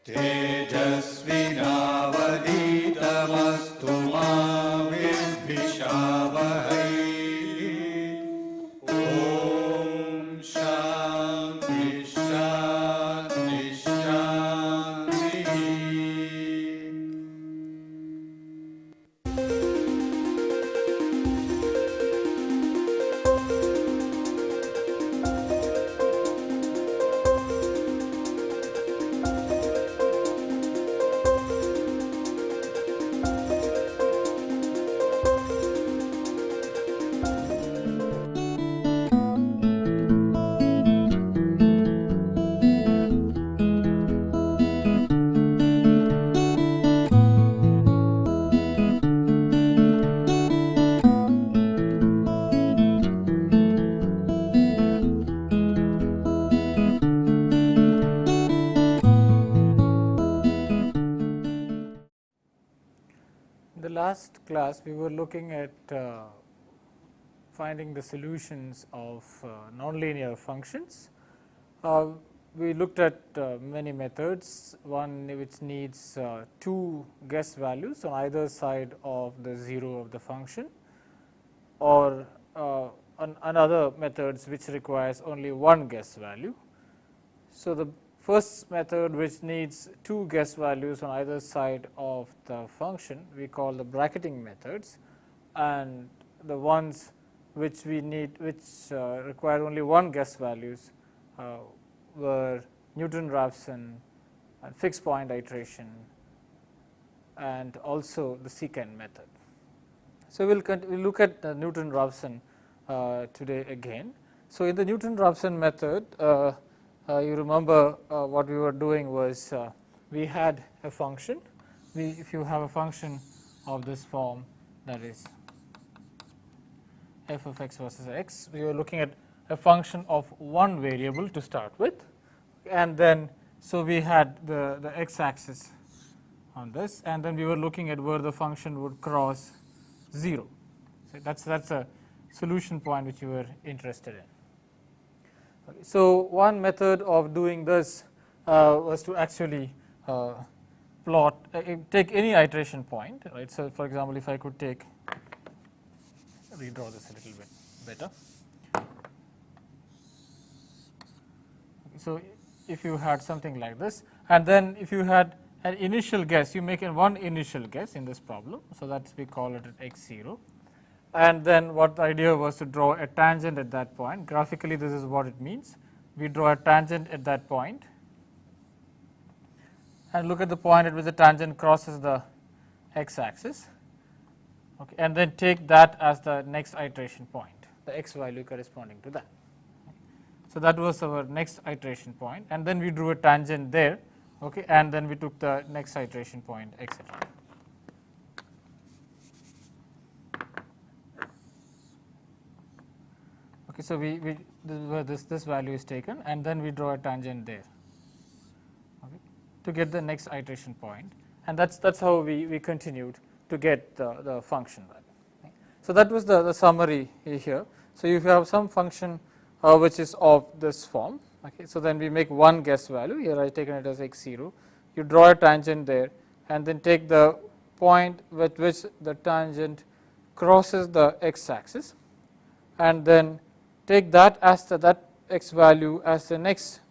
तेजस्विनावधीतमस्तु मा विद्विषावहै। ॐ शान्ति शान्ति शान्तिः। In the last class, we were looking at finding the solutions of nonlinear functions. We looked at many methods, one which needs two guess values on either side of the 0 of the function, or another methods which requires only one guess value. So, the first method, which needs two guess values on either side of the function, we call the bracketing methods, and the ones which we need, which require only one guess values, were Newton-Raphson and fixed point iteration, and also the secant method. So, we will look at the Newton-Raphson today again. So, in the Newton-Raphson method, you remember what we were doing was we had a function. If you have a function of this form, that is f of x versus x, we were looking at a function of one variable to start with, and then so we had the x axis on this, and then we were looking at where the function would cross 0. So, that's a solution point which you were interested in. Okay. So, one method of doing this was to actually plot, take any iteration point, right. So, for example, if I could redraw this a little bit better. Okay. So, if you had something like this, and then if you had an initial guess, you make one initial guess in this problem. So, that we call it at x0. And then what the idea was to draw a tangent at that point. Graphically, this is what it means. We draw a tangent at that point and look at the point at which the tangent crosses the x axis, okay, and then take that as the next iteration point, the x value corresponding to that. So, that was our next iteration point, and then we drew a tangent there, okay, and then we took the next iteration point, etc. Okay, so this value is taken, and then we draw a tangent there, okay, to get the next iteration point, and that's how we continued to get the function value. Okay. So, that was the summary here. So, if you have some function which is of this form, okay, so then we make one guess value. Here I taken it as x0. You draw a tangent there, and then take the point with which the tangent crosses the x axis, and then take that as that x value as the next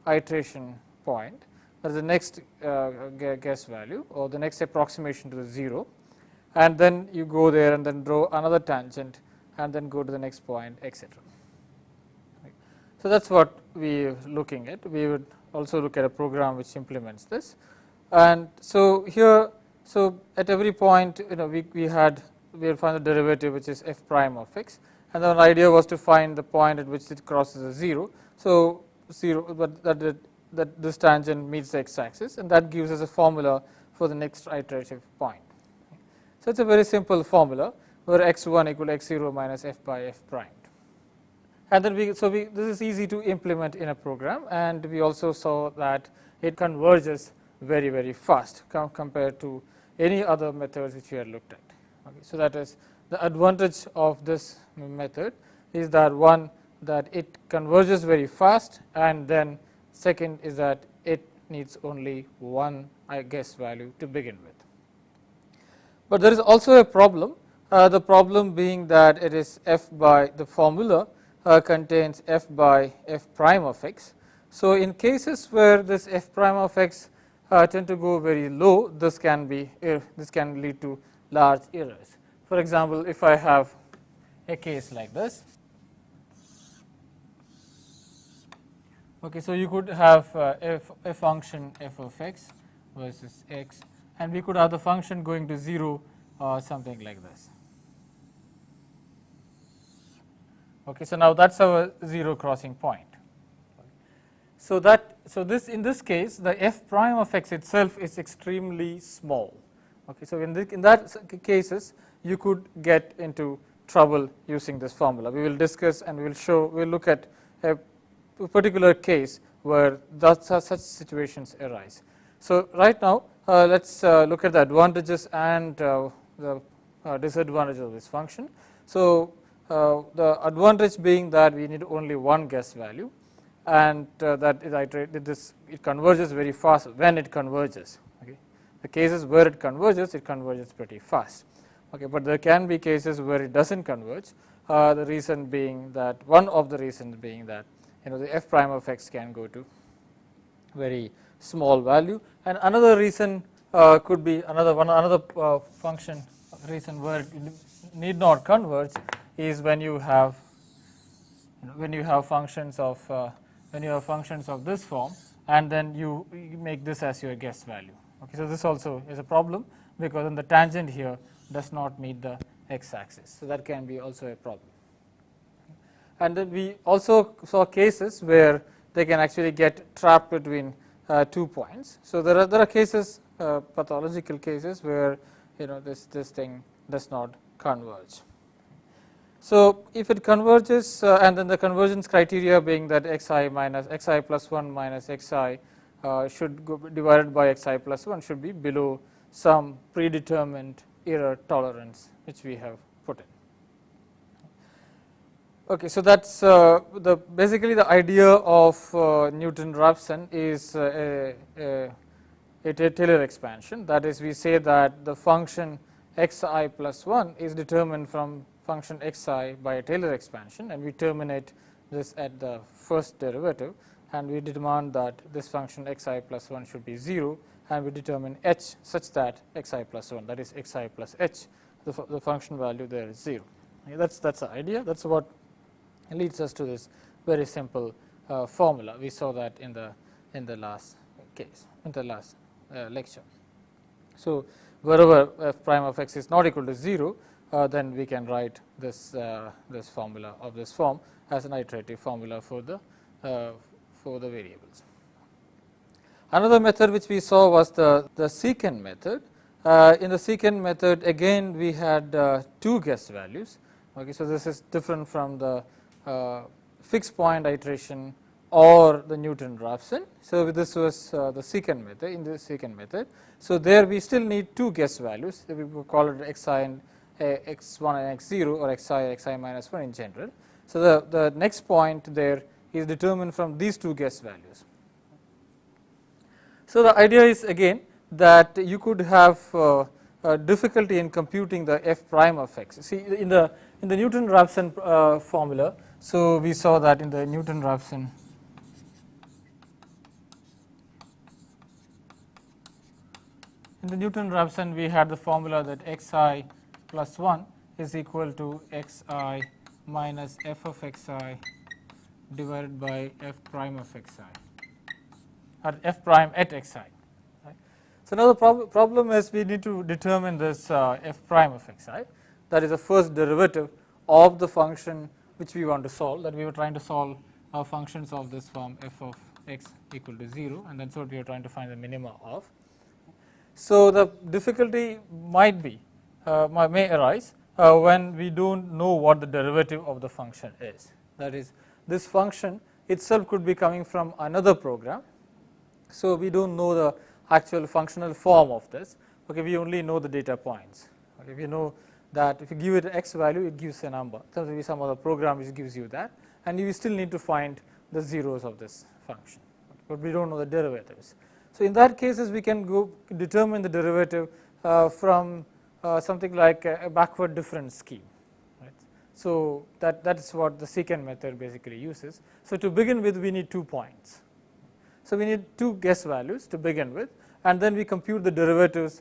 iteration point, that is the next guess value or the next approximation to the 0, and then you go there and then draw another tangent and then go to the next point, etc. Right. So, that is what we are looking at. We would also look at a program which implements this, and so here, so at every point, we will find the derivative which is f prime of x. And the idea was to find the point at which it crosses a 0. So, 0, but that this tangent meets the x axis, and that gives us a formula for the next iterative point. So, it is a very simple formula where x1 equal x0 minus f by f prime. And then this is easy to implement in a program, and we also saw that it converges very fast compared to any other methods which we had looked at. Okay. So, that is the advantage of this method is that one, that it converges very fast, and then second is that it needs only one guess value to begin with. But there is also a problem, the problem being that it is f by the formula contains f by f prime of x. So, in cases where this f prime of x tend to go very low, this can lead to large errors. For example, if I have a case like this, okay, so you could have a function f of x versus x, and we could have the function going to 0 or something like this. Okay, so now that's our 0 crossing point. So in this case, the f prime of x itself is extremely small. Okay, so in that cases, you could get into trouble using this formula. We will discuss and we will look at a particular case where such situations arise. So right now, let's look at the advantages and the disadvantages of this function. So the advantage being that we need only one guess value, and that it converges very fast when it converges. Okay, the cases where it converges pretty fast. Okay, but there can be cases where it doesn't converge. The reason being that one of the reasons being that the f prime of x can go to very small value, and another reason could be another function reason where it need not converge is when you have functions of this form, and then you make this as your guess value. Okay, so this also is a problem because then the tangent here does not meet the x axis, so that can be also a problem. And then we also saw cases where they can actually get trapped between 2 points. So there are cases, pathological cases, where this thing does not converge. So if it converges, and then the convergence criteria being that xi plus 1 minus xi should go divided by xi plus 1 should be below some predetermined error tolerance which we have put in. Okay, so that's basically the idea of Newton-Raphson is a Taylor expansion. That is, we say that the function xi plus 1 is determined from function xi by a Taylor expansion, and we terminate this at the first derivative, and we demand that this function xi plus 1 should be 0, and we determine h such that xi plus 1, that is xi plus h, the function value there is 0. Okay, that's the idea. That's what leads us to this very simple formula. We saw that in the last case, in the last lecture. So wherever f prime of x is not equal to 0, then we can write this formula of this form as an iterative formula for the variables. Another method which we saw was the secant method. In the secant method, again we had 2 guess values. Okay, so this is different from the fixed point iteration or the Newton-Raphson. So this was the secant method. In the secant method, so there we still need 2 guess values. We will call it xi and x1 and x0, or xi minus 1 in general. So the next point there is determined from these 2 guess values. So the idea is again that you could have difficulty in computing the f prime of x. See, in the Newton-Raphson formula, so we saw that in the Newton-Raphson we had the formula that xi plus 1 is equal to xi minus f of xi divided by f prime of xi, or f prime at xi. Right? So now the problem is we need to determine this f prime of xi, that is the first derivative of the function which we want to solve, that we were trying to solve functions of this form f of x equal to 0, and that's what we are trying to find the minima of. So the difficulty may arise when we don't know what the derivative of the function is. That is, this function itself could be coming from another program. So we don't know the actual functional form of this. Okay, we only know the data points. Okay, we know that if you give it an x value, it gives a number. There will be some other program which gives you that, and you still need to find the zeros of this function. Okay, but we don't know the derivatives. So, in that cases we can go determine the derivative from something like a backward difference scheme. Right. So, that is what the secant method basically uses. So, to begin with we need 2 points. So, we need 2 guess values to begin with, and then we compute the derivative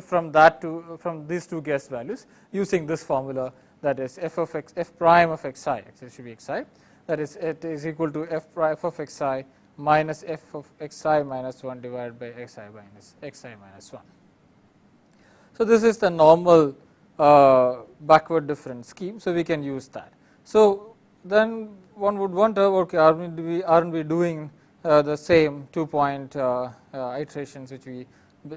from that to from these 2 guess values using this formula, that is f prime of xi, actually it should be xi, that is it is equal to f of xi minus f of xi minus 1 divided by xi minus 1. So, this is the normal backward difference scheme. So, we can use that. So, then one would wonder, okay, aren't we doing the same 2 point iterations which we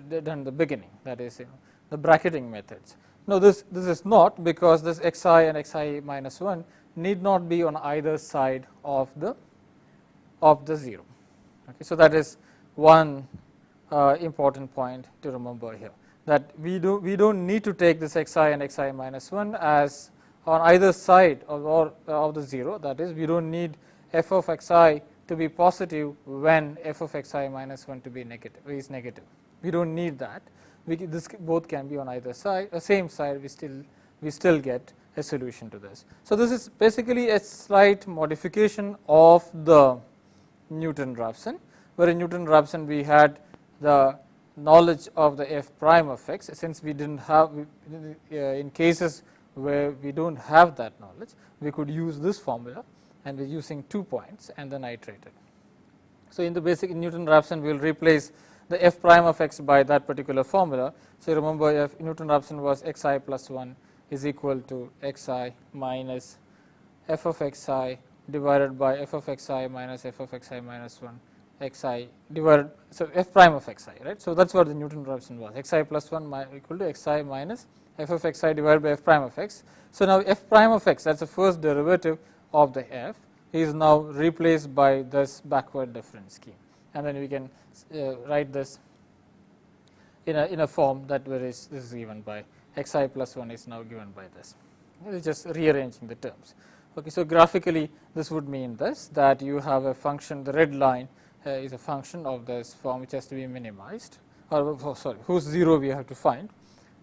did in the beginning, that is the bracketing methods. No, this is not, because this xi and xi minus 1 need not be on either side of the 0. Okay, so, that is one important point to remember here, that we don't need to take this xi and xi minus 1 as on either side of the 0, that is we don't need f of xi to be positive when f of xi minus 1 to be negative is negative. We don't need that. This both can be on either side, same side. We still get a solution to this. So, this is basically a slight modification of the Newton-Raphson, where in Newton-Raphson we had the knowledge of the f prime of x. Since we didn't have in cases where we don't have that knowledge, we could use this formula, and we're using 2 points and then iterate it. So, in the basic Newton-Raphson we will replace the f prime of x by that particular formula. So, remember if Newton-Raphson was xi plus 1 is equal to xi minus f of xi divided by f of xi minus f of xi minus 1 xi divided, so f prime of xi, right. So, that is what the Newton-Raphson was, xi plus 1 equal to xi minus f of xi divided by f prime of x. So, now f prime of x, that is the first derivative of the f, is now replaced by this backward difference scheme, and then we can write this in a form that where this is given by xi plus 1 is now given by this. It is just rearranging the terms. Okay, so, graphically this would mean this, that you have a function, the red line is a function of this form which has to be minimized, or sorry, whose 0 we have to find.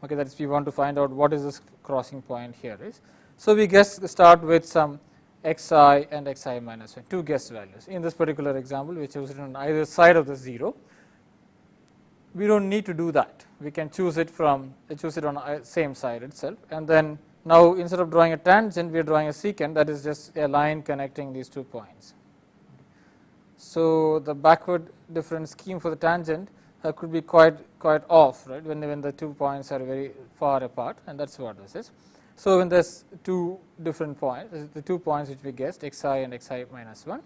Okay, that is we want to find out what is this crossing point here is. So, we start with some xi and xi minus 1, 2 guess values. In this particular example, we choose it on either side of the 0. We don't need to do that. We can choose it on same side itself, and then now instead of drawing a tangent, we are drawing a secant, that is just a line connecting these 2 points. So, the backward difference scheme for the tangent could be quite off, right, when the 2 points are very far apart, and that is what this is. So, when there is 2 different points, the 2 points which we guessed xi and xi minus 1,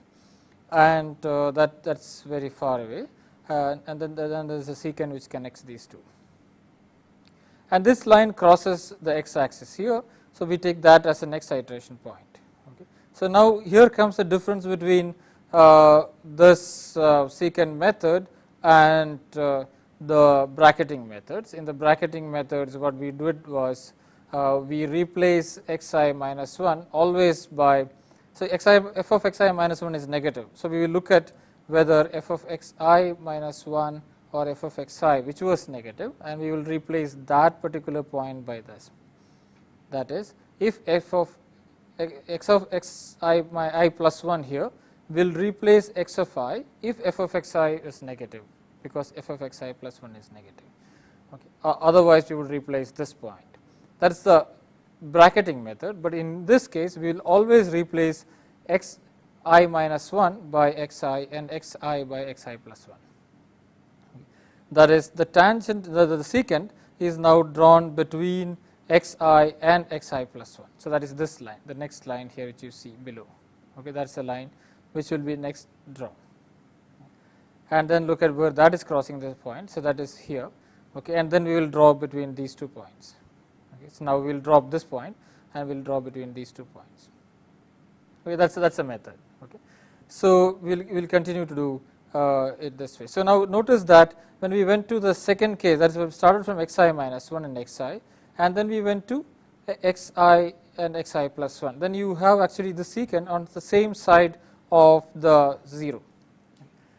and that is very far away, and then there is a secant which connects these 2. And this line crosses the x axis here. So, we take that as the next iteration point. Okay. So, now here comes the difference between this secant method and the bracketing methods. In the bracketing methods, what we did was we replace xi minus 1 always by, so f of xi minus 1 is negative. So, we will look at whether f of xi minus 1 or f of xi, which was negative, and we will replace that particular point by this. That is, if f of x of xi I plus 1 here will replace x of I if f of xi is negative, because f of xi plus 1 is negative. Okay. Otherwise, we would replace this point. That is the bracketing method, but in this case we will always replace xi minus 1 by xi and xi by xi plus 1. That is, the tangent, the secant is now drawn between xi and xi plus 1. So, that is this line, the next line here which you see below. Okay, that is the line which will be next drawn, and then look at where that is crossing this point. So, that is here, okay, and then we will draw between these 2 points. Okay, so, now we will drop this point and we will draw between these 2 points. Okay, that is a method. Okay. So, we will continue to do it this way. So, now notice that when we went to the second case, that is we started from xi minus 1 and xi, and then we went to xi and xi plus 1. Then you have actually the secant on the same side of the 0.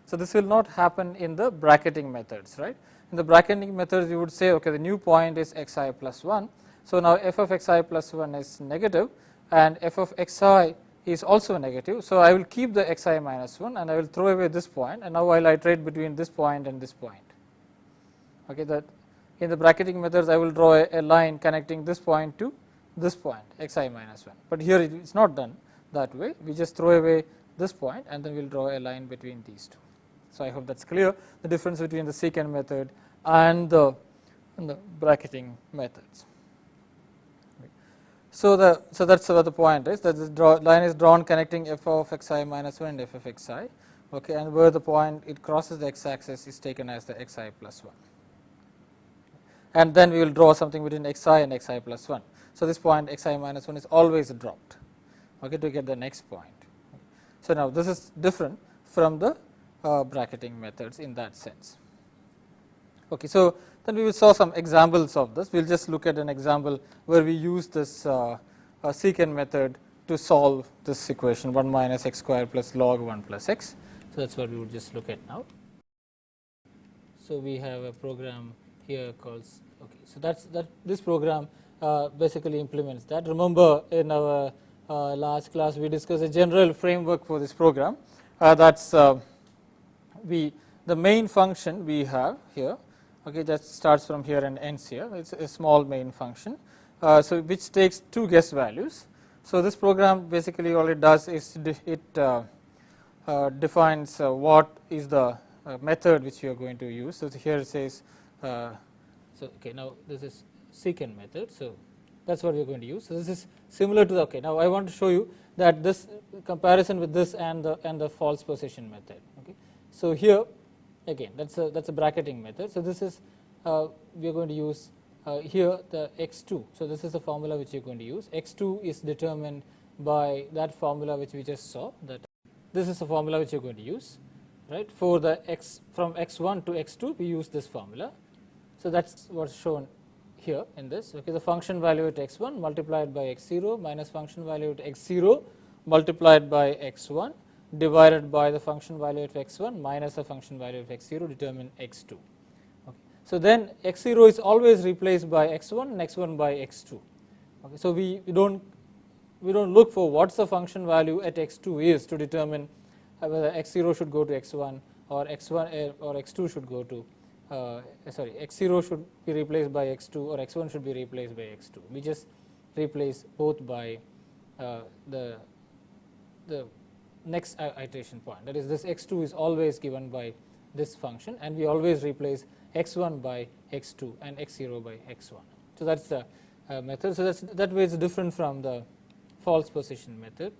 So, this will not happen in the bracketing methods, right. In the bracketing methods you would say okay, the new point is xi plus 1. So, now f of xi plus 1 is negative and f of xi is also negative. So, I will keep the xi minus 1 and I will throw away this point, and now I will iterate between this point and this point. Okay, that in the bracketing methods I will draw a line connecting this point to this point xi minus 1, but here it is not done that way. We just throw away this point and then we will draw a line between these two. So, I hope that is clear, the difference between the secant method and the bracketing methods. So, that is what the point is, that this line is drawn connecting f of xi minus 1 and f of xi, okay, and where the point it crosses the x axis is taken as the xi plus 1, and then we will draw something between xi and xi plus 1. So, this point xi minus 1 is always dropped, okay, to get the next point. So, now this is different from the bracketing methods in that sense. Okay, so, then we will saw some examples of this. We will just look at an example where we use this secant method to solve this equation 1 minus x square plus log 1 plus x. So, that is what we would just look at now. So, we have a program here called, okay, so that this program basically implements that. Remember in our last class we discussed a general framework for this program, that is the main function we have here, okay, that starts from here and ends here. It is a small main function, so which takes two guess values. So, this program basically all it does is it defines what is the method which you are going to use. So, here it says so okay, now this is secant method. So, that is what we are going to use. So, this is similar to the, okay, now I want to show you that this comparison with this and the false position method. Okay. So, here again that is a bracketing method. So, this is we are going to use here the x2. So, this is the formula which you are going to use. x2 is determined by that formula which we just saw, that this is the formula which you are going to use, right. For the x from x1 to x2 we use this formula. So, that is what is shown here in this. Okay, the function value at x1 multiplied by x0 minus function value at x0 multiplied by x1 divided by the function value of x1 minus the function value of x0 determine x2. Okay. So, then x0 is always replaced by x1 and x1 by x2. Okay. So, we do not look for what is the function value at x2 is to determine whether x0 should go to x1 or x1 or x2 should go to sorry, x0 should be replaced by x2 or x1 should be replaced by x2. We just replace both by the next iteration point, that is this x2 is always given by this function, and we always replace x1 by x2 and x0 by x1. So, that is the method. So, that way it is different from the false position method,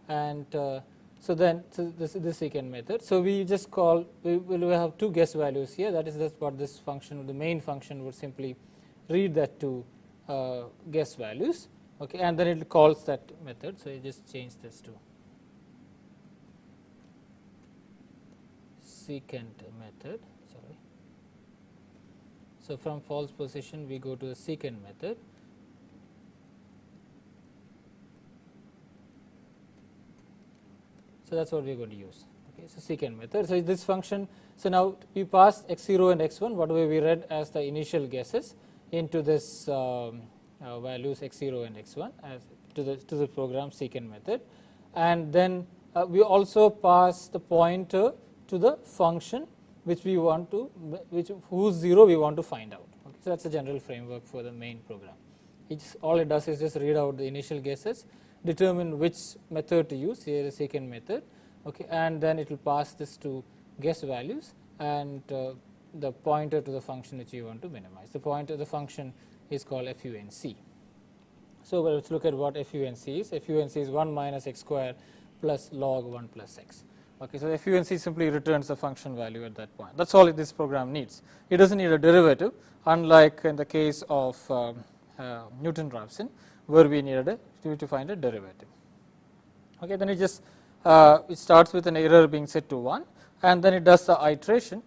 and so then this is the secant method. So, we just call we will have two guess values here, that is what this function, the main function would simply read that to guess values, okay, and then it calls that method. So, you just change this to secant method, sorry. So, from false position we go to the secant method. So, that is what we are going to use. Okay. So, secant method. So, this function, so now we pass x0 and x1 whatever we read as the initial guesses into this values x0 and x1 as to the program secant method, and then we also pass the pointer to the function which we want to, whose 0 we want to find out. Okay. So, that is the general framework for the main program. All it does is just read out the initial guesses, determine which method to use, here the secant method, okay, and then it will pass this to guess values and the pointer to the function which you want to minimize. The pointer, the function is called func. So, let us look at what func is. Func is 1 minus x square plus log 1 plus x. Okay, so, func simply returns the function value at that point. That is all this program needs. It does not need a derivative, unlike in the case of Newton-Raphson, where we needed to find a derivative. Okay, then it just it starts with an error being set to 1, and then it does the iteration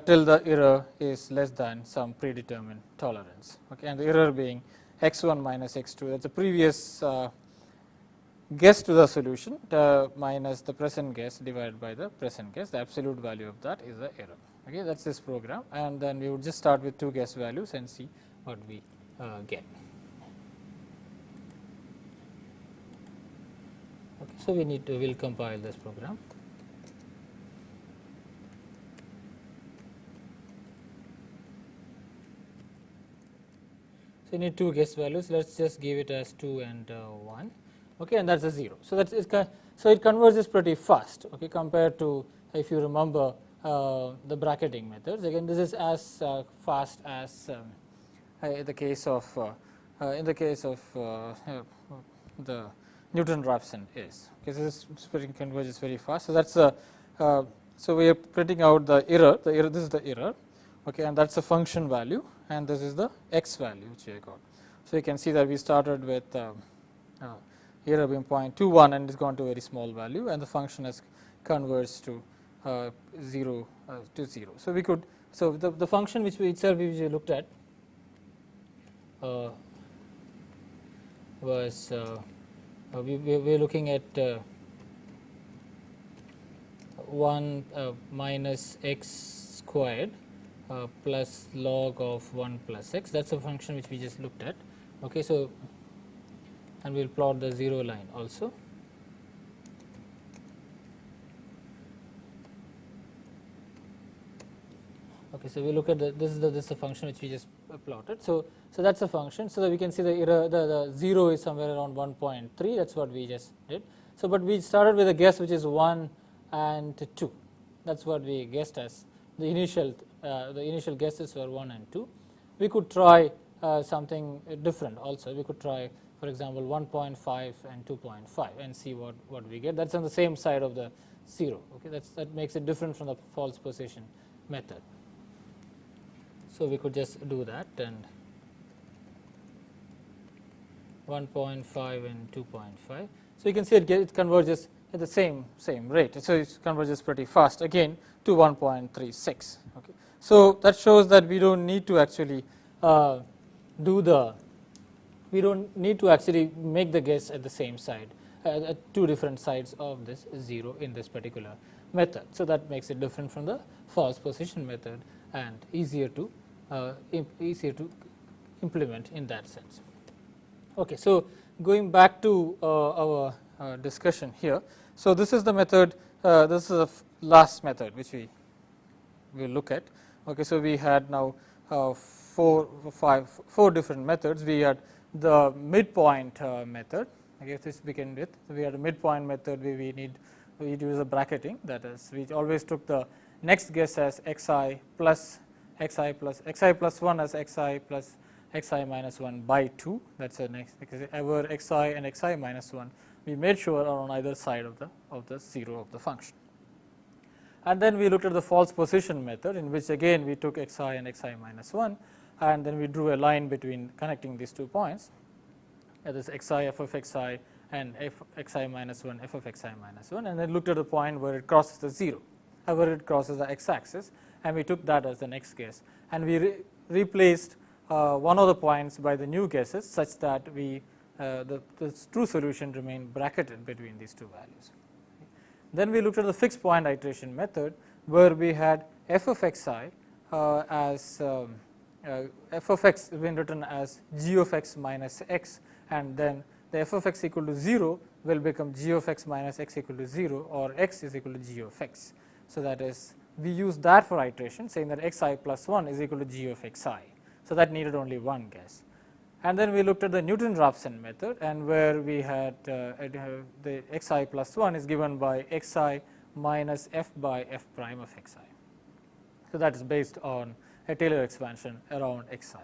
till the error is less than some predetermined tolerance. Okay, and the error being x1 minus x2. That is the previous guess to the solution minus the present guess divided by the present guess. The absolute value of that is the error. Okay, that is this program, and then we would just start with two guess values and see what we get. Okay, so we will compile this program. So, you need two guess values. Let us just give it as 2 and 1. Okay, and that is a 0. So, that is so it converges pretty fast. Okay, compared to, if you remember, the bracketing methods. Again, this is as fast as in the case of the Newton-Raphson is. Okay, so this converges very fast. So that's so we are printing out the error. The error, this is the error. Okay, and that's a function value, and this is the x value which we got. So you can see that we started with error being 0.21 and it's gone to a very small value, and the function has converged to 0 to 0. So we could, so the function which we itself we looked at was we were looking at 1 minus x squared plus log of 1 plus x. That is a function which we just looked at. Okay, so and we will plot the 0 line also. Okay, so we look at this is the function which we just plotted. So that is a function. So that we can see the error, the 0 is somewhere around 1.3. That is what we just did. So but we started with a guess which is 1 and 2. That is what we guessed as the initial guesses were 1 and 2. We could try something different also. We could try, for example, 1.5 and 2.5 and see what we get. That is on the same side of the 0. Okay, that makes it different from the false position method. So we could just do that, and 1.5 and 2.5. So you can see it converges at the same rate. So it converges pretty fast again to 1.36. Okay. So that shows that we don't need to actually we don't need to actually make the guess at the same side, at two different sides of this 0 in this particular method. So that makes it different from the false position method and easier to implement in that sense. Okay, so going back to our discussion here. So this is the method. This is the last method which we will look at. Okay, so we had now four different methods. We had the midpoint method. I guess this began with, we had a midpoint method where we use a bracketing, that is we always took the next guess as xi plus 1 as xi plus xi minus 1 by 2. That is the next, because ever xi and xi minus 1 we made sure are on either side of the 0 of the function. And then we looked at the false position method, in which again we took xi and xi minus 1, and then we drew a line between connecting these 2 points, that is xi f of xi and xi minus 1 f of xi minus 1, and then looked at the point where it crosses the 0, where it crosses the x axis, and we took that as the next guess, and we replaced one of the points by the new guesses, such that the true solution remained bracketed between these two values. Then we looked at the fixed point iteration method, where we had f of xi as f of x been written as g of x minus x, and then the f of x equal to 0 will become g of x minus x equal to 0, or x is equal to g of x. So that is, we use that for iteration, saying that xi plus 1 is equal to g of xi. So that needed only one guess. And then we looked at the Newton-Raphson method, and where we had the xi plus 1 is given by xi minus f by f prime of xi. So that is based on a Taylor expansion around xi.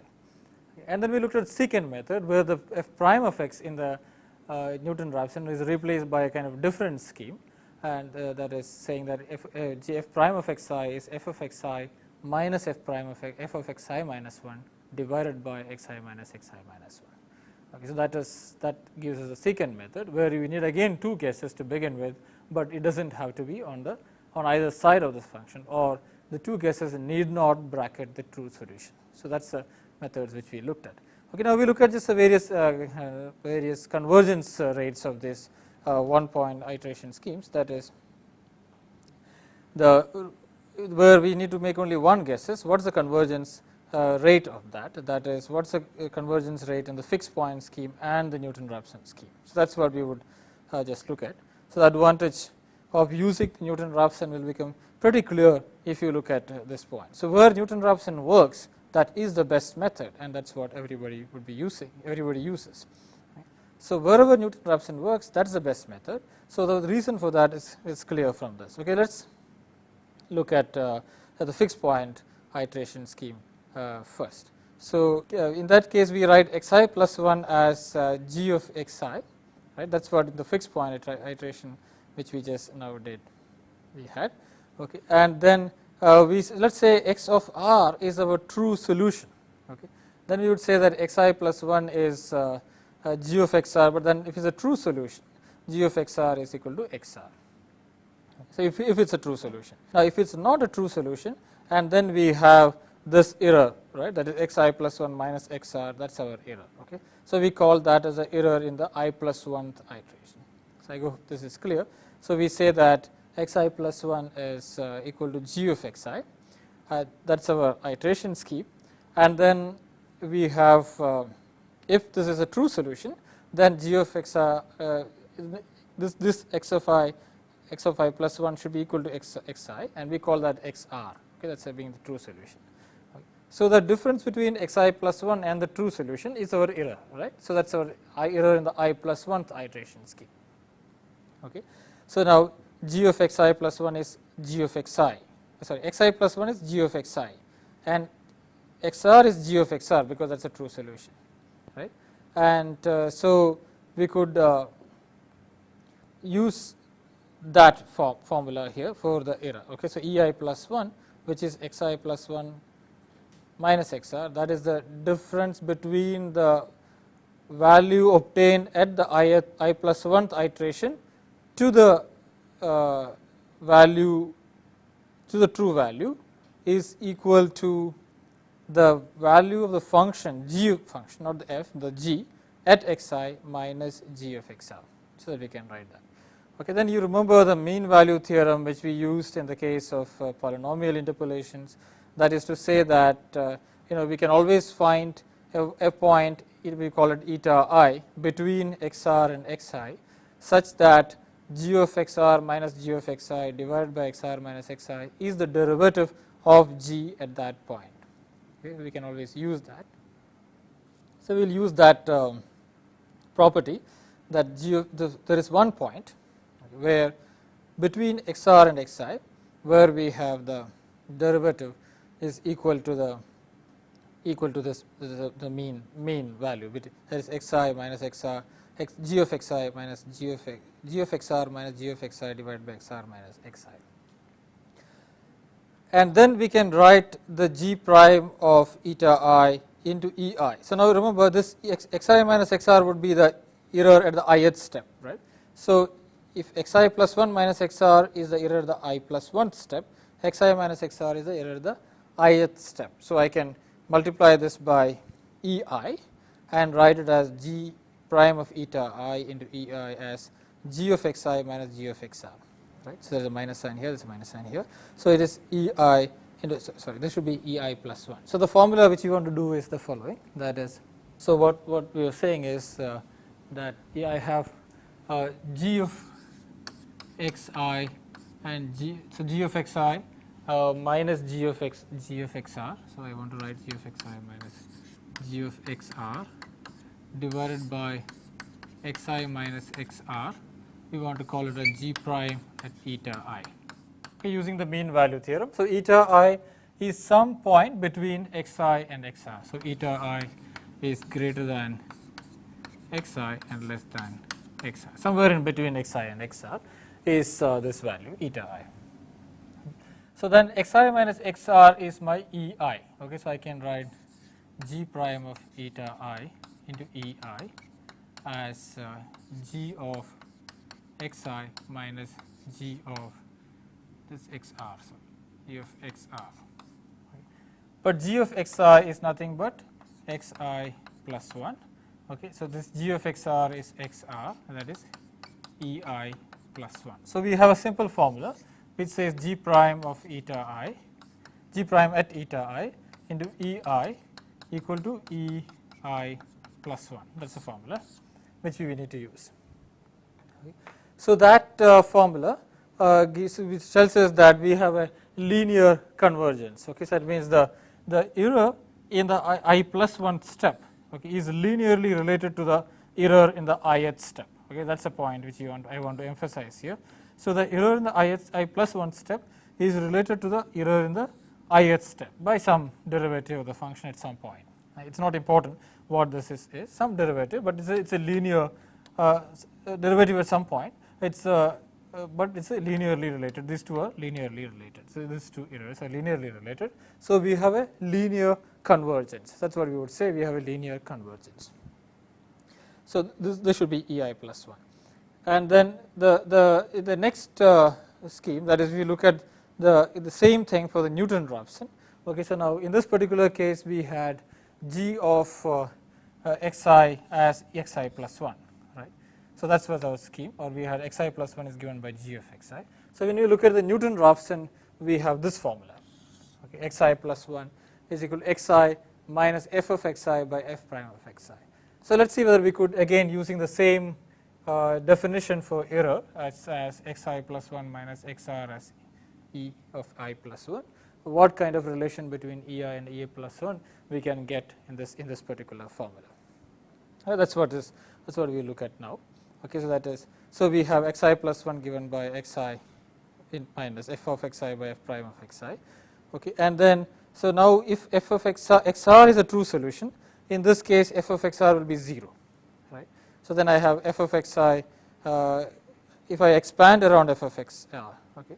And then we looked at Secant method, where the f prime of x in the Newton-Raphson is replaced by a kind of different scheme, and that is saying that f prime of xi is f of xi minus f prime of f of xi minus 1 divided by xi minus xi minus 1. Okay, so that gives us the secant method, where we need again two guesses to begin with, but it does not have to be on either side of this function, or the two guesses need not bracket the true solution. So that is the methods which we looked at. Okay, now we look at just the various convergence rates of this one point iteration schemes, that is the where we need to make only one guesses what is the convergence rate of that is what is the convergence rate in the fixed point scheme and the Newton-Raphson scheme. So, that is what we would just look at. So, the advantage of using Newton-Raphson will become pretty clear if you look at this point. So, where Newton-Raphson works, that is the best method, and that is what everybody would be using, everybody uses. So, wherever Newton-Raphson works, that is the best method. So, the reason for that is clear from this. Okay, let us look at the fixed point iteration scheme first. So, in that case we write xi plus 1 as g of xi, right. That is what the fixed point iteration which we just now did we had. Okay. And then we let us say x of r is our true solution. Okay. Then we would say that xi plus 1 is g of xr, but then if it is a true solution, g of xr is equal to xr. So, if it is a true solution. Now, if it is not a true solution, and then we have this error, right, that is xi plus 1 minus xr, that is our error. Okay. So, we call that as an error in the I plus 1th iteration. So, I hope this is clear. So, we say that xi plus 1 is equal to g of xi, that is our iteration scheme, and then we have if this is a true solution, then g of xi, this x of I plus 1 should be equal to xi, and we call that xr. Okay, that is being the true solution. Okay. So, the difference between xi plus 1 and the true solution is our error, right. So, that is our error in the I plus 1th iteration scheme. Okay. So, now g of xi plus 1 is g of xi, sorry, xi plus 1 is g of xi, and xr is g of xr because that is a true solution, right. And so, we could use that formula here for the error. Okay. So, ei plus 1, which is xi plus 1 minus xr, that is the difference between the value obtained at the I plus 1th iteration to the value, to the true value, is equal to the value of the function g function, not the f, the g at xi minus g of xr. So, that we can write that. Okay, then you remember the mean value theorem which we used in the case of polynomial interpolations, that is to say that we can always find a point, we call it eta I, between xr and xi, such that g of xr minus g of xi divided by xr minus xi is the derivative of g at that point. Okay, we can always use that. So, we will use that property that there is one point where between xr and xi, where we have the derivative is equal to this the mean value, that is xi minus xr, g of xi minus g of xr minus g of xi divided by xr minus xi. And then we can write the g prime of eta I into ei. So, now remember this xi minus xr would be the error at the ith step, right. So, if xi plus 1 minus xr is the error at the I plus 1th step, xi minus xr is the error at the ith step. So, I can multiply this by ei and write it as g prime of eta I into ei as g of xi minus g of xr, right. So, there is a minus sign here, there is a minus sign here. So, it is ei into, sorry, this should be ei plus 1. So, the formula which you want to do is the following, that is, so what we are saying is that I have g of xi and so g of xi minus g of xr. So, I want to write g of xi minus g of xr divided by xi minus xr. We want to call it a g prime at eta I, okay, using the mean value theorem. So, eta I is some point between xi and xr. So, eta I is greater than xi and less than xi, somewhere in between xi and xr is this value eta I. So, then xi minus xr is my ei. Okay, so, I can write g prime of eta I into ei as g of xi minus g of this xr, so g of xr. But g of xi is nothing but xi plus 1. Okay, so, this g of xr is xr, that is ei plus 1. So, we have a simple formula which says g prime of eta I, g prime at eta I into ei equal to ei plus 1. That is the formula which we need to use. Okay. So, that formula which tells us that we have a linear convergence. Okay. So, that means the error in the I plus 1 step, okay, is linearly related to the error in the ith step. Okay. That is a point which I want to emphasize here. So, the error in the I plus 1 step is related to the error in the ith step by some derivative of the function at some point. It is not important what this is some derivative, but it is a linear derivative at some point. It's but it's linearly related. These two are linearly related. So, these two errors are linearly related. So, we have a linear convergence. That is what we would say. We have a linear convergence. So, this should be ei plus 1. And then the next scheme, that is, we look at the same thing for the Newton-Raphson. Okay. So, now in this particular case, we had g of xi as xi plus 1. So, that was our scheme, or we had xi plus 1 is given by g of xi. So, when you look at the Newton-Raphson, we have this formula, okay, xi plus 1 is equal to xi minus f of xi by f prime of xi. So, let us see whether we could, again using the same definition for error as xi plus 1 minus xr as e of I plus 1, what kind of relation between ei and ei plus 1 we can get in this particular formula. That is what we look at now. Okay. So, that is, so we have xi plus 1 given by xi in minus f of xi by f prime of xi. Okay. And then, so now if f of xr is a true solution, in this case f of xr will be 0, right. So, then I have f of xi if I expand around f of xr. Okay.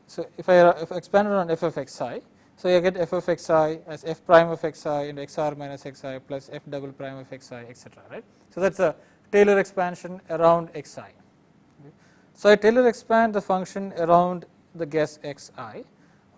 So, if I expand around f of xi, so I get f of xi as f prime of xi into xr minus xi plus f double prime of xi, etc. Right. So, that is a Taylor expansion around xi. Okay. So, I Taylor expand the function around the guess xi,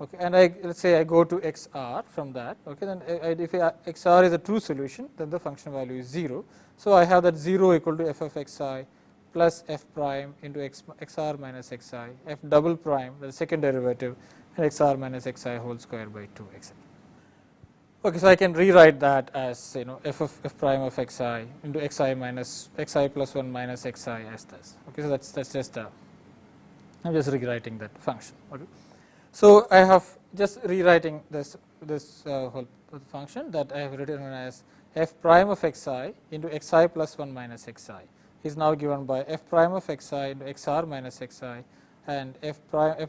okay, and let us say I go to xr from that. Okay. Then if xr is a true solution, then the function value is 0. So, I have that 0 equal to f of xi plus f prime into xr minus xi, f double prime, the second derivative, and xr minus xi whole square by 2, etc. Okay. So, I can rewrite that as f of f prime of xi into xi minus xi plus 1 minus xi as this. Okay. So, that is just I am just rewriting that function. Okay. So, I have just rewriting this whole function that I have written as f prime of xi into xi plus 1 minus xi is now given by f prime of xi into xr minus xi and f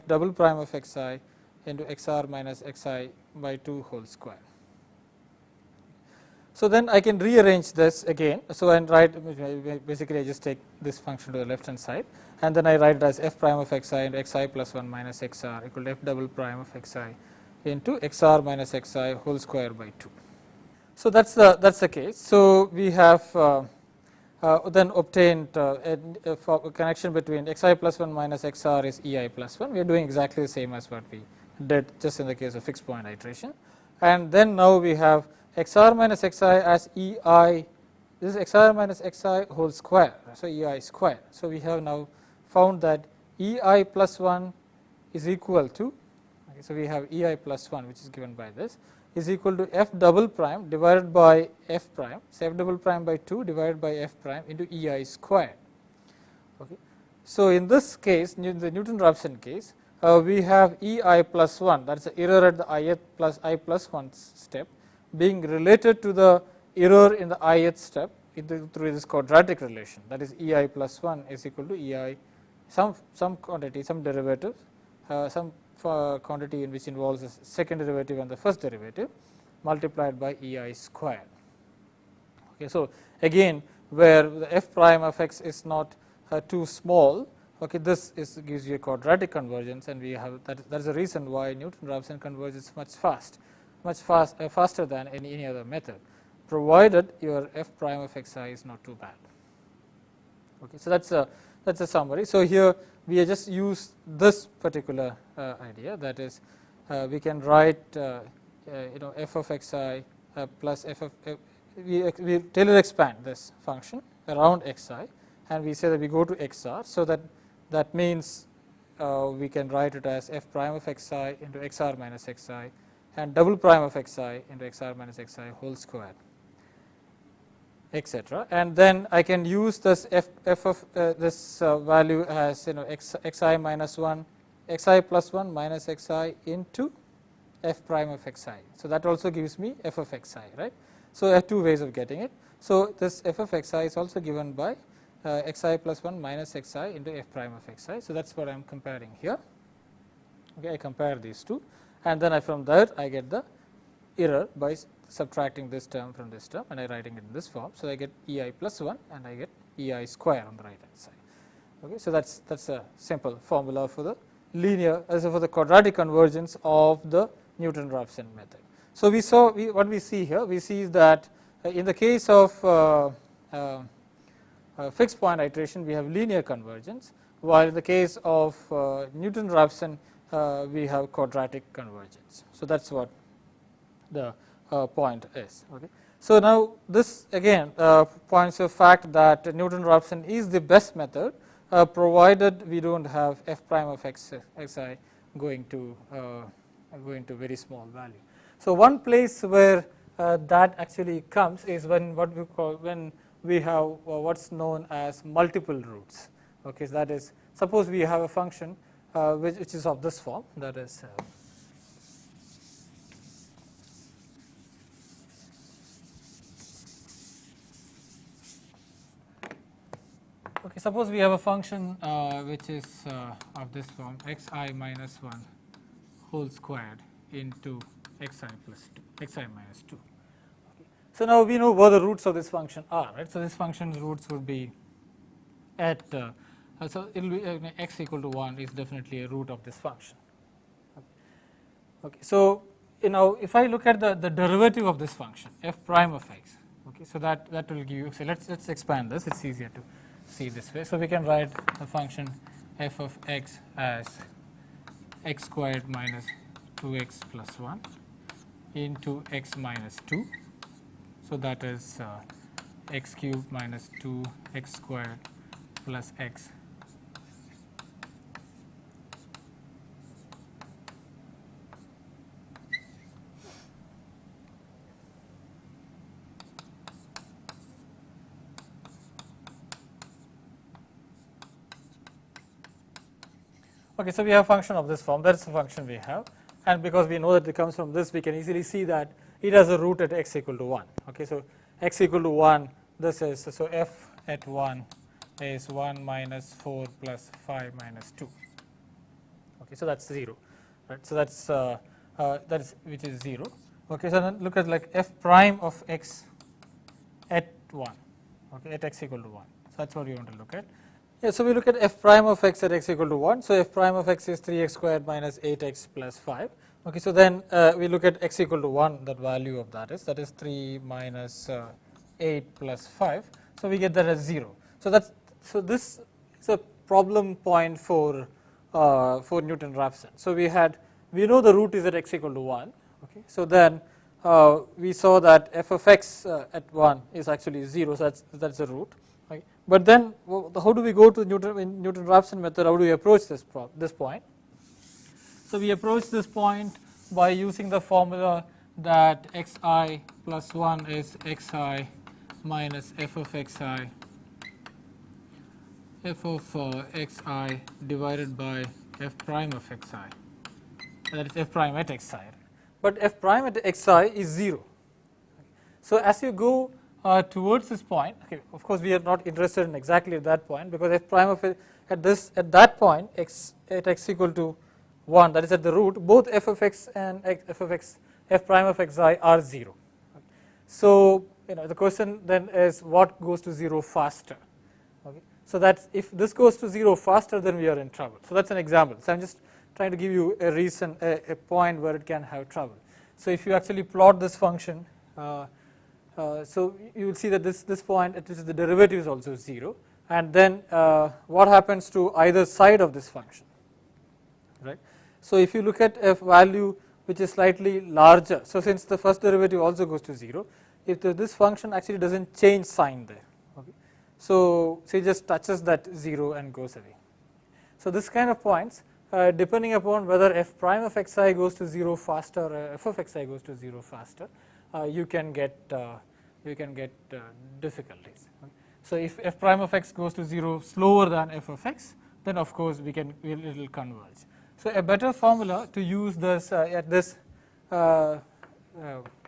double prime of xi into xr minus xi by 2 whole square. So, then I can rearrange this again. So, and write basically I just take this function to the left hand side, and then I write it as f prime of xi into xi plus 1 minus xr equal to f double prime of xi into xr minus xi whole square by 2. So, that is the case. So, we have then obtained a connection between xi plus 1 minus xr is ei plus 1. We are doing exactly the same as what we did just in the case of fixed point iteration, and then now we have xr minus xi as ei, this is xr minus xi whole square. So, ei square. So, we have now found that ei plus 1 is equal to, okay, so we have ei plus 1 which is given by this is equal to f double prime divided by f prime, so f double prime by 2 divided by f prime into ei square. Okay. So, in this case, in the Newton-Raphson case, we have ei plus 1, that is the error at the I plus 1 step being related to the error in the ith step through this quadratic relation, that is ei plus 1 is equal to ei some quantity, some derivative, some quantity in which involves the second derivative and the first derivative multiplied by ei square. Okay. So, again where the f prime of x is not too small, okay, this gives you a quadratic convergence, and we have that is the reason why Newton-Raphson converges much faster than any other method, provided your f prime of xi is not too bad. Okay. So, that is a summary. So, here we just use this particular idea, that is we can write f of xi plus f of we Taylor expand this function around xi, and we say that we go to xr. So that means we can write it as f prime of xi into xr minus xi and double prime of xi into xr minus xi whole square, etc. And then I can use this f of this value as xi minus 1, xi plus 1 minus xi into f prime of xi. So that also gives me f of xi, right. So I have two ways of getting it. So this f of xi is also given by xi plus 1 minus xi into f prime of xi. So that's what I am comparing here. Okay, I compare these two, and then from there I get the error by subtracting this term from this term, and I writing it in this form. So I get ei plus 1 and I get ei square on the right hand side. Okay, so that's a simple formula for the linear as for the quadratic convergence of the Newton-Raphson method. So we saw what we see here. We see that in the case of fixed point iteration we have linear convergence, while in the case of Newton-Raphson we have quadratic convergence. So that's what the point is. Okay. So now this again points to the fact that Newton-Raphson is the best method provided we don't have f prime of xi going to very small value. So one place where that actually comes is when we have what's known as multiple roots. Okay, so that is, suppose we have a function which is of this form, that is okay, suppose we have a function which is of this form xi minus 1 whole squared into xi plus 2, xi minus 2. Okay. So now we know where the roots of this function are, right. So this function's roots would be at so it will be x equal to 1 is definitely a root of this function. Okay. So if I look at the derivative of this function f prime of x, okay, so that will give you, so let's expand this, it's easier to see this way. So we can write the function f of x as x squared minus 2x plus 1 into x minus 2. So that is x cubed minus 2x squared plus x Okay, so we have a function of this form, that is the function we have, and because we know that it comes from this, we can easily see that it has a root at x equal to 1. Okay, so x equal to 1, this is, so f at 1 is 1 minus 4 plus 5 minus 2. Okay, so that's 0, right? So that is which is 0. Okay, so then look at like f prime of x at 1. Okay, at x equal to 1. So that's what we want to look at. Yeah, so we look at f prime of x at x equal to 1. So f prime of x is 3x squared minus 8x plus 5. Okay, so then we look at x equal to 1, that value of that is 3 minus 8 plus 5. So we get that as 0. So this is a problem point for Newton-Raphson. So we know the root is at x equal to 1. Okay, so then we saw that f of x at 1 is actually 0. So that's the root. Okay. But then how do we go to Newton-Raphson method? How do we approach this point? So we approach this point by using the formula that xi plus 1 is xi minus f of xi divided by f prime of xi, that is f prime at xi. But f prime at xi is 0. So as you go towards this point, okay, of course we are not interested in exactly at that point, because f prime of at that point at x equal to 1, that is at the root, both f of x and f prime of xi are 0. So the question then is what goes to 0 faster. Okay. So that if this goes to 0 faster, then we are in trouble. So that's an example. So I'm just trying to give you a reason, a point where it can have trouble. So if you actually plot this function, so you will see that this point at which the derivative is also 0, and then what happens to either side of this function, right? So if you look at a value which is slightly larger, so since the first derivative also goes to 0, if this function actually doesn't change sign there. Okay. So it just touches that 0 and goes away. So this kind of points, depending upon whether f prime of xi goes to 0 faster or f of xi goes to 0 faster, you can get difficulties. So if f prime of x goes to 0 slower than f of x, then of course it will converge. So a better formula to use this at this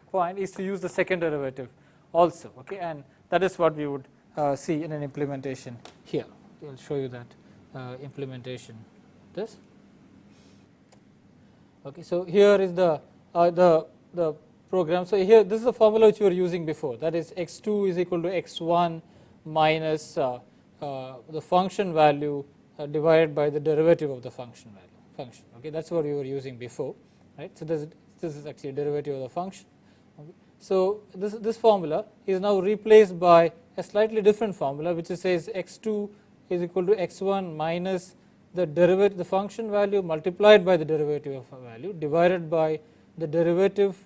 point is to use the second derivative also, okay, and that is what we would see in an implementation here. I will show you that implementation. This, okay. So here is the program. So here this is the formula which we were using before. That is x2 is equal to x1 minus the function value divided by the derivative of the function value. Okay, that's what we were using before, right? So this is actually a derivative of the function. Okay. So this formula is now replaced by a slightly different formula, which says x2 is equal to x1 minus the function value multiplied by the derivative of a value divided by the derivative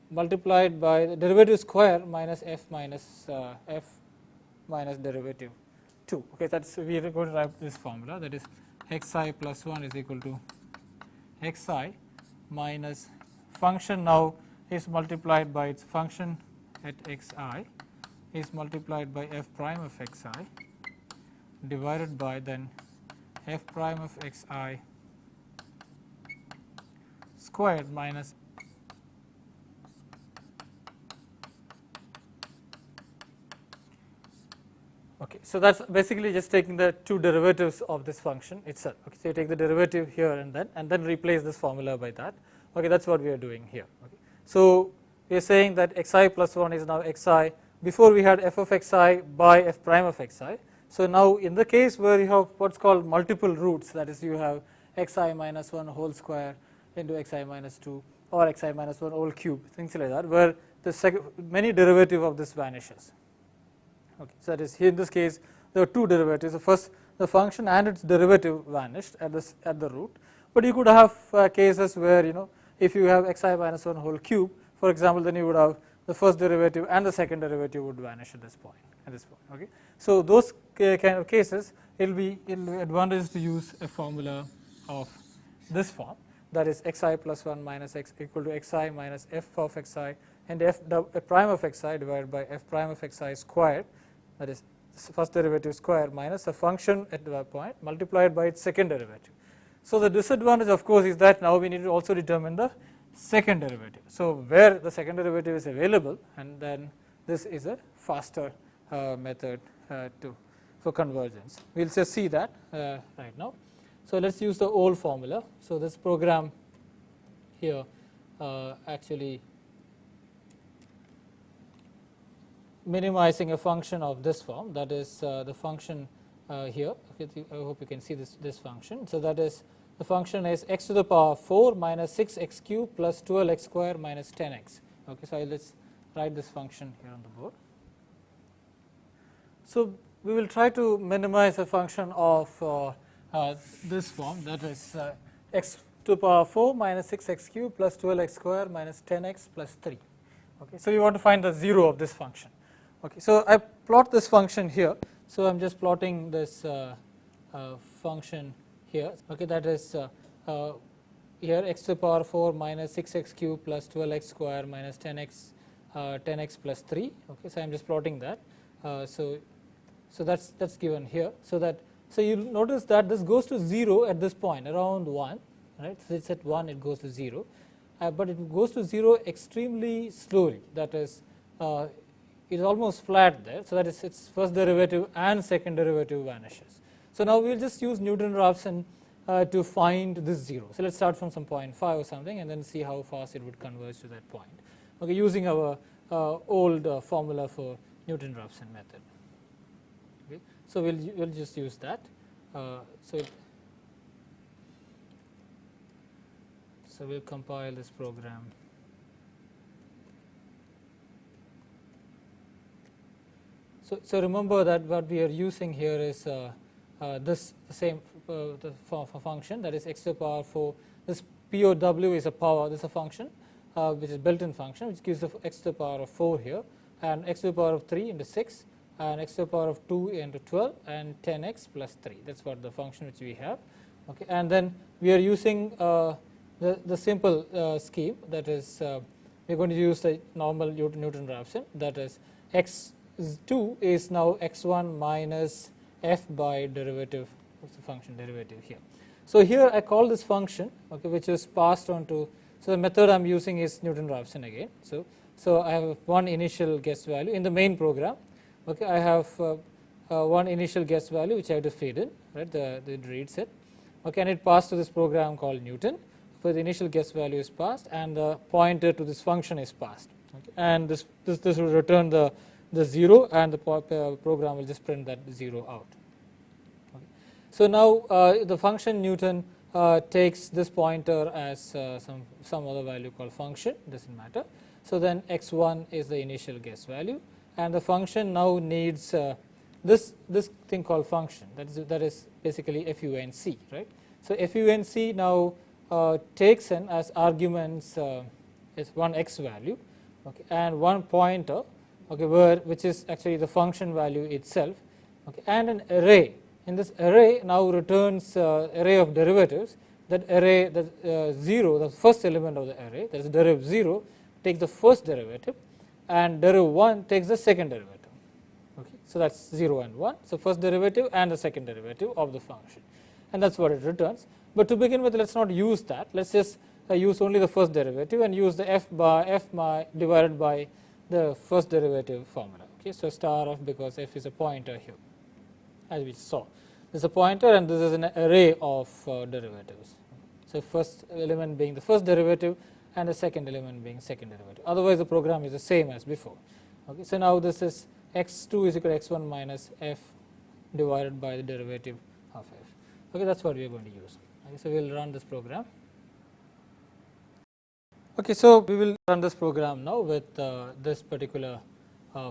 multiplied by the derivative square minus f minus derivative 2. Okay, that's we are going to write this formula, that is xi plus 1 is equal to xi minus function now is multiplied by its function at xi is multiplied by f prime of xi divided by then f prime of xi squared minus okay. So that's basically just taking the two derivatives of this function itself. Okay, so you take the derivative here and then replace this formula by that. Okay, that's what we are doing here. Okay. So we are saying that xi plus 1 is now xi. Before we had f of xi by f prime of xi. So now in the case where you have what's called multiple roots, that is you have xi minus 1 whole square into xi minus 2 or xi minus 1 whole cube, things like that, where the many derivative of this vanishes. Okay, so that is here in this case there are two derivatives. The first, the function and its derivative vanished at the root, but you could have cases where if you have xi minus 1 whole cube, for example, then you would have the first derivative and the second derivative would vanish at this point. Okay, so those kind of cases it will be advantageous to use a formula of this form, that is xi plus 1 minus x equal to xi minus f of xi and f prime of xi divided by f prime of xi squared, that is first derivative square minus a function at that point multiplied by its second derivative. So the disadvantage of course is that now we need to also determine the second derivative. So where the second derivative is available, and then this is a faster method for convergence. We will just see that right now. So let's use the old formula. So this program here actually minimizing a function of this form, that is the function here. Okay, I hope you can see this function. So that is the function is x to the power 4 minus 6x cube plus 12x square minus 10x. Okay, so let's write this function here on the board. So we will try to minimize a function of this form, that is x to the power 4 minus 6x cube plus 12x square minus 10x plus 3. Okay, so we want to find the 0 of this function. Okay, so I plot this function here. So I'm just plotting this function here. Okay, that is here x to the power 4 minus 6x cube plus 12x square minus 10x plus 3. Okay, so I'm just plotting that. So that's given here. So you'll notice that this goes to 0 at this point around 1, right? So it's at 1 it goes to 0, but it goes to 0 extremely slowly. That is it is almost flat there. So that is its first derivative and second derivative vanishes. So now we'll just use Newton-Raphson to find this 0. So let's start from some point 5 or something and then see how fast it would converge to that point. Okay, using our old formula for Newton-Raphson method. Okay, so we'll just use that. So we'll compile this program. So remember that what we are using here is this same function, that is x to the power 4. This POW is a power. This is a function which is built-in function which gives the x to the power of 4 here, and x to the power of 3 into 6 and x to the power of 2 into 12 and 10x plus 3. That is what the function which we have. Okay. And then we are using the simple scheme, that is we are going to use the normal Newton-Raphson, that is x2 is now x1 minus f by derivative of the function derivative here. So here I call this function, okay, which is passed on to, so the method I am using is Newton-Raphson again. So I have one initial guess value in the main program. Okay, I have one initial guess value which I have to feed in, right? The reads it. Okay, and it passed to this program called Newton. So the initial guess value is passed, and the pointer to this function is passed. Okay, and this will return the 0, and the program will just print that 0 out. Okay. So now the function Newton takes this pointer as some other value called function. Doesn't matter. So then x1 is the initial guess value, and the function now needs this thing called function. That is basically func, right? So func now takes in as arguments is one x value, okay, and one pointer, okay, which is actually the function value itself, okay, and an array. In this array now returns array of derivatives. That array, the 0, the first element of the array, that is deriv 0, takes the first derivative, and deriv 1 takes the second derivative. Okay, so that's 0 and 1. So first derivative and the second derivative of the function, and that's what it returns. But to begin with, let's not use that. Let's just use only the first derivative and use the f divided by the first derivative formula. Okay, so star of, because f is a pointer here, as we saw. This is a pointer, and this is an array of derivatives. So first element being the first derivative, and the second element being second derivative. Otherwise, the program is the same as before. Okay, so now this is x2 is equal to x1 minus f divided by the derivative of f. Okay, that's what we are going to use. Okay, so we will run this program. Okay, so we will run this program now with this particular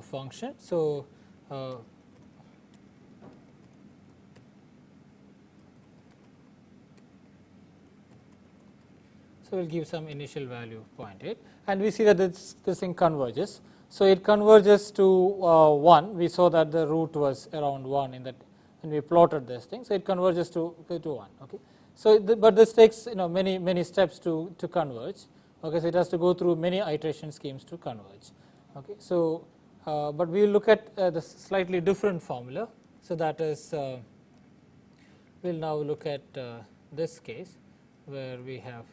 function. So we will give some initial value 0.8, and we see that this thing converges. So it converges to 1. We saw that the root was around 1 in that when we plotted this thing. So it converges to 1. Okay. So but this takes many steps to converge. Okay. So it has to go through many iteration schemes to converge. Okay. So but we will look at the slightly different formula. So that is we will now look at this case where we have.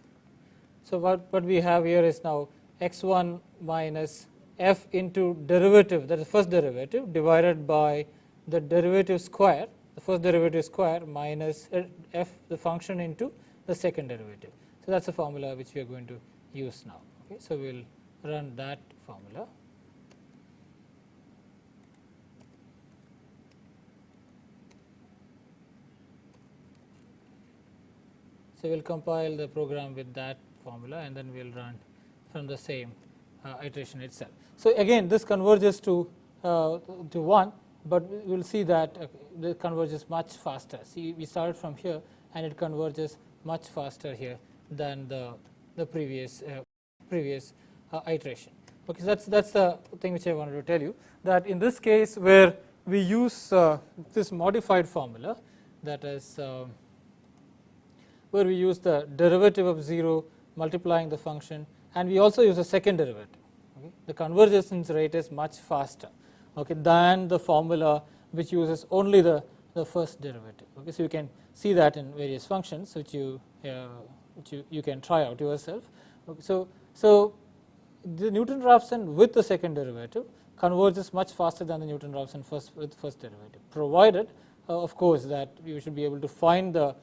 So what we have here is now x1 minus f into derivative, that is first derivative, divided by the derivative square, the first derivative square, minus f, the function, into the second derivative. So that's the formula which we are going to use now. Okay, so we will run that formula. So we will compile the program with that formula, and then we will run from the same iteration itself. So again, this converges to 1, but we will see that it converges much faster. See, we started from here, and it converges much faster here than the previous iteration. Okay, so that's the thing which I wanted to tell you, that in this case where we use this modified formula, that is where we use the derivative of 0 multiplying the function, and we also use a second derivative. Okay. The convergence rate is much faster, okay, than the formula which uses only the first derivative. Okay. So you can see that in various functions which you can try out yourself. Okay. So the Newton-Raphson with the second derivative converges much faster than the Newton-Raphson with first derivative, provided of course that you should be able to find the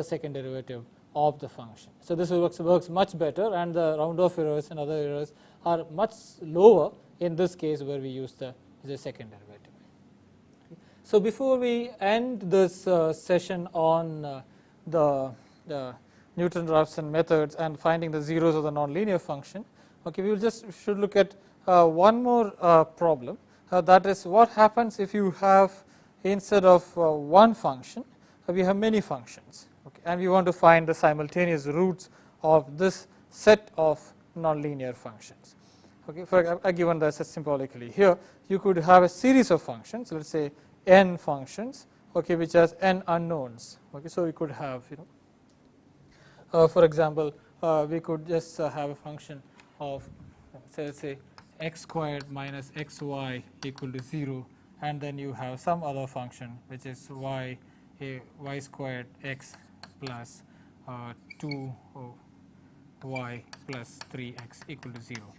second derivative of the function. So this works much better, and the round off errors and other errors are much lower in this case where we use the second derivative. Okay. So before we end this session on the Newton-Raphson methods and finding the zeros of the nonlinear function, okay, we will should look at one more problem, that is what happens if you have, instead of one function, we have many functions. Okay, and we want to find the simultaneous roots of this set of nonlinear functions. Okay, for I given this as symbolically here, you could have a series of functions. Let's say n functions, okay, which has n unknowns. Okay, so we could have, for example, we could just have a function of say x squared minus xy equal to 0, and then you have some other function which is y squared x plus 2y plus 3x equal to 0.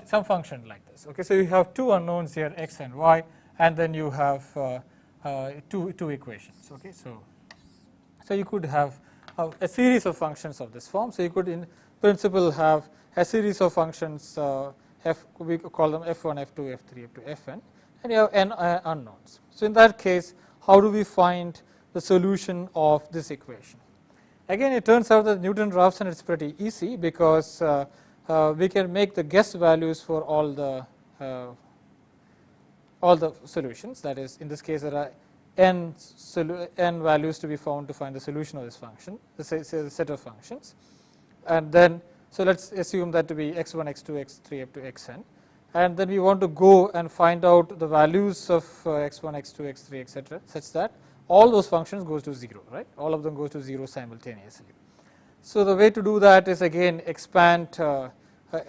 Some function like this. Okay, so you have two unknowns here, x and y, and then you have two equations. Okay, so you could have a series of functions of this form. So you could in principle have a series of functions, we call them f1, f2, f3, up to fn, and you have n unknowns. So in that case, how do we find the solution of this equation? Again, it turns out that Newton-Raphson is pretty easy, because we can make the guess values for all the solutions. That is, in this case, there are n values to be found to find the solution of this function, the set of functions. And then, so let's assume that to be x1, x2, x3 up to xn, and then we want to go and find out the values of x1, x2, x3, etc., such that all those functions goes to 0, right? All of them goes to 0 simultaneously. So the way to do that is again expand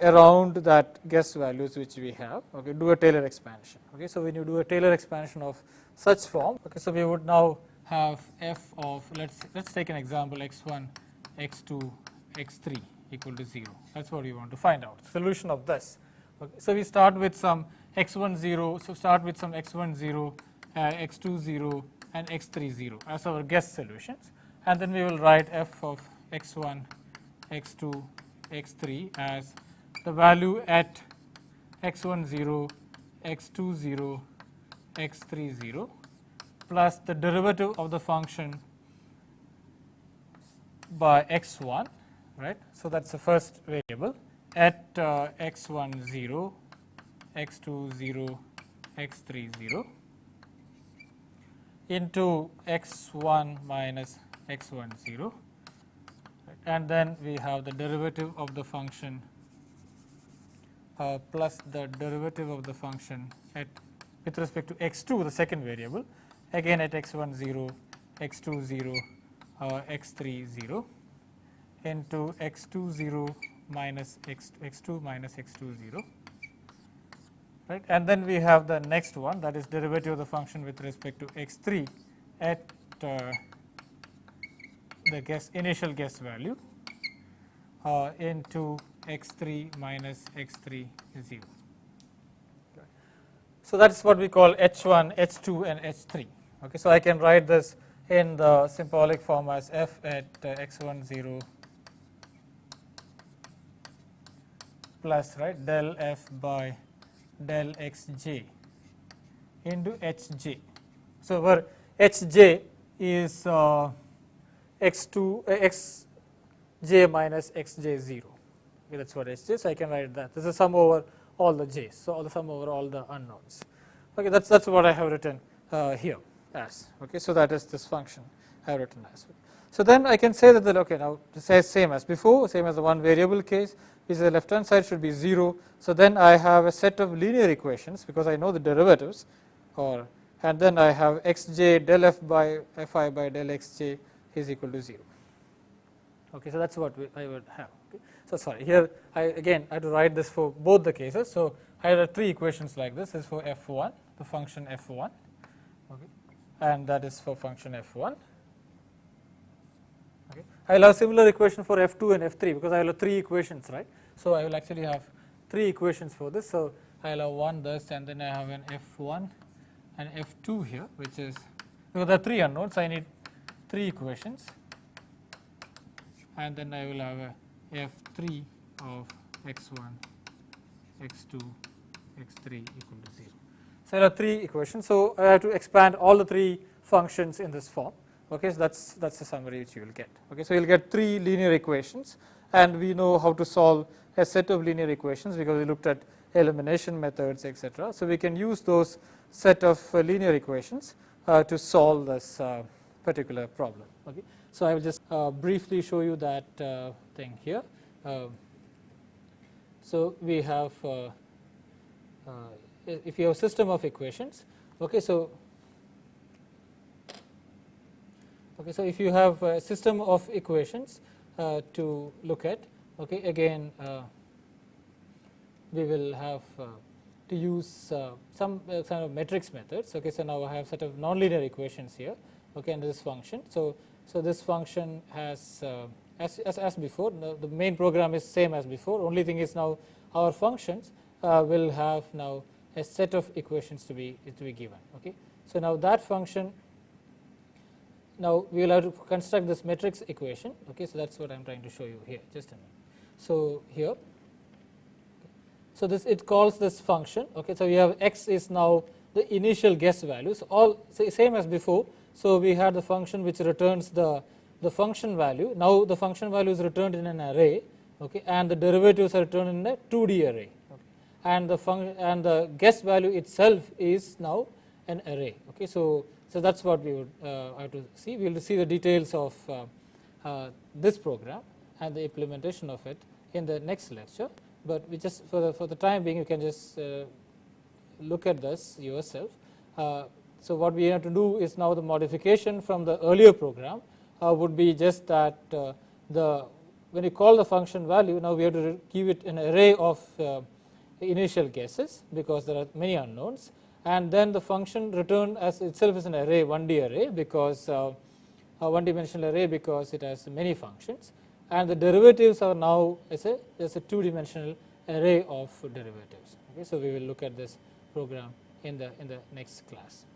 around that guess values which we have. Okay, do a Taylor expansion. Okay, so when you do a Taylor expansion of such form, okay, so we would now have f of, let's take an example, x1, x2, x3 equal to 0. That's what we want to find out, solution of this. Okay, so we start with some x1 0, so start with some x1 0, x2 0, and x3 0 as our guess solutions, and then we will write f of x1, x2, x3 as the value at x1 0, x2 0, x3 0 plus the derivative of the function by x1, right? So that's the first variable at x1 0, x2 0, x3 0 into x1 minus x1 0, and then we have the derivative of the function plus the derivative of the function at with respect to x2, the second variable, again at x1 0, x2 0, x3 0 into x2 0 minus x2 minus x2 0. Right, and then we have the next one, that is derivative of the function with respect to x3 at the initial guess value into x3 minus x3 0. So that is what we call h1, h2, and h3. Okay, so I can write this in the symbolic form as f at x1 0 plus, right, del f by del xj into hj. So where hj is x2 xj minus xj 0. Okay, that's what hj. So I can write that. This is sum over all the j's. So the sum over all the unknowns. Okay, that's what I have written here as. Okay, so that is this function I have written as. So then I can say that okay, now this is same as before, same as the one variable case, is the left hand side should be 0. So then I have a set of linear equations because I know the derivatives, and then I have xj del f by fi by del xj is equal to 0. Okay, so that's what I would have. Okay. So sorry, here I have to write this for both the cases. So I have three equations like this. This is for f1, the function f1, okay, and that is for function f1. Okay. I will have similar equation for f2 and f3 because I will have three equations, right? So I will actually have three equations for this. So I will have one thus, and then I have an f1 and f2 here, which is because there are three unknowns. I need three equations, and then I will have a f3 of x1, x2, x3 equal to 0. So I have three equations. So I have to expand all the three functions in this form. Okay, so that's the summary which you will get. Okay, so you'll get three linear equations, and we know how to solve a set of linear equations because we looked at elimination methods, etc. So we can use those set of linear equations to solve this particular problem. Okay, so I will just briefly show you that thing here. So we have if you have a system of equations, okay, so if you have a system of equations to look at, okay, again we will have to use some kind of matrix methods. Okay, so now I have set of nonlinear equations here, okay, and this function. So this function has as before, the main program is same as before. Only thing is now our functions will have now a set of equations to be given. Okay, so now that function, now we will have to construct this matrix equation. Okay, so that's what I'm trying to show you here. Just a minute. So here, so this, it calls this function. Okay, so we have x is now the initial guess values, all same as before. So we had the function which returns the function value. Now the function value is returned in an array, okay, and the derivatives are returned in a 2D array, okay, and the guess value itself is now an array. Okay, so that's what we would have to see. We will see the details of this program and the implementation of it in the next lecture. But we just for the time being, you can just look at this yourself. So what we have to do is now the modification from the earlier program would be just that when you call the function value, now we have to give it an array of initial guesses because there are many unknowns, and then the function return as itself is an array, 1D array, because a one-dimensional array because it has many functions, and the derivatives are now as a two-dimensional array of derivatives. Okay, so we will look at this program in the next class.